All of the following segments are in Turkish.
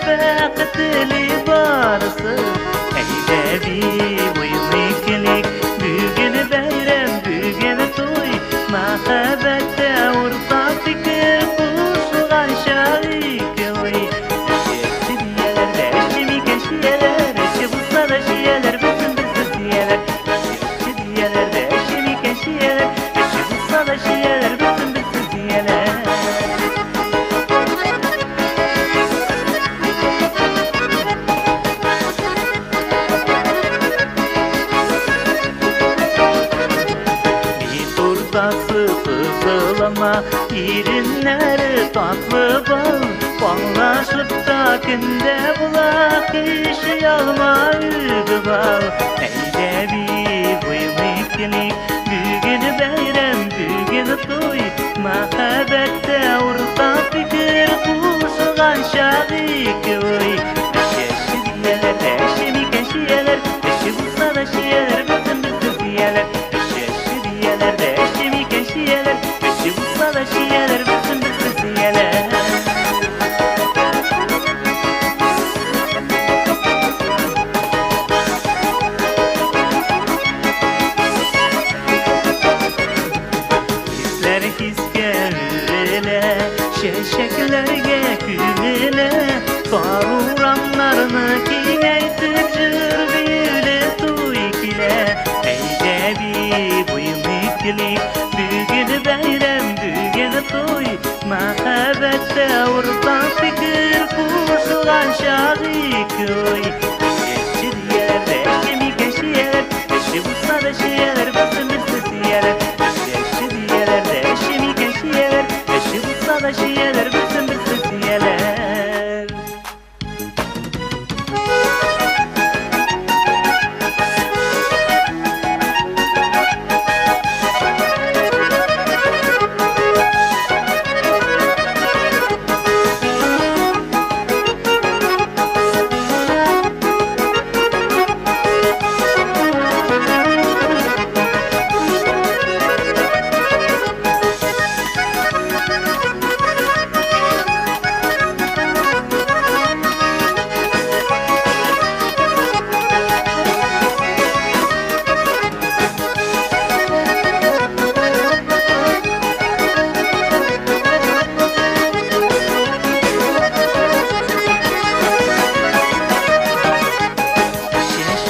baqatli barısı Eylebi buyumliklik Bugün bayram bugün toy Mahabbette urta fikir Kuşuğan şarik oy Eşekçi diyeler eşimi keşiyeler Eşi bulsa da şiyeler bütün bizi diyeler Eşekçi diyeler eşimi keşiyeler Eşi bulsa da şiyeler bütün bizi diyeler Kızılama irinleri tatlı bal Bağlaşıp da günde bulak işi alma ügü bal Eylebi buyumliklik Bugün bayram bugün toy Mahabbette urta fikir Kuşuğan şarik oy Eşeşi diyeler eşimi keşiyeler Eşi bulsa da şiyeler bütün bizi diyeler Eşeşi diyeler eşimi keşiyeler Eşi bulsa da şiyeler bütün bizi diyeler Hisler hiske ürele Şeşeklerge külele Karuranlarını kingeytip jır büyüle tuykile Eylebi buyumliklik Bugün bayram bugün toy Mahabbette urta fikir Kuşuğan şarik oy Eşekçi diyeler eşimi keşiyeler Eşi bulsa da şiyeler bütün bizi diyeler Eşekçi diyeler eşimi keşiyeler Eşi bulsa da şiyeler bütün bizi diyeler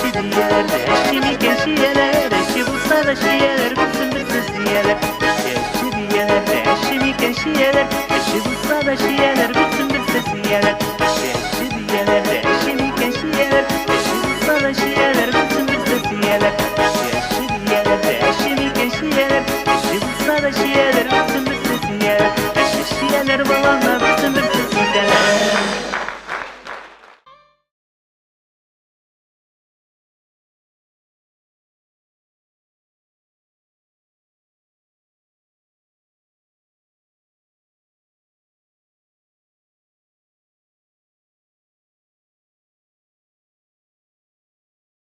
Eşimi keşiyeler Eşi bulsa da şiyeler bütün bizi diyeler Eşekçi diyeler eşimi keşiyeler Eşi bulsa da şiyeler bütün bizi diyeler Eşekçi diyeler eşimi keşiyeler Eşi bulsa da şiyeler bütün bizi diyeler Eşekçi diyeler eşimi keşiyeler Eşi bulsa da şiyeler bütün bizi diyeler Eşi şiyeler balanla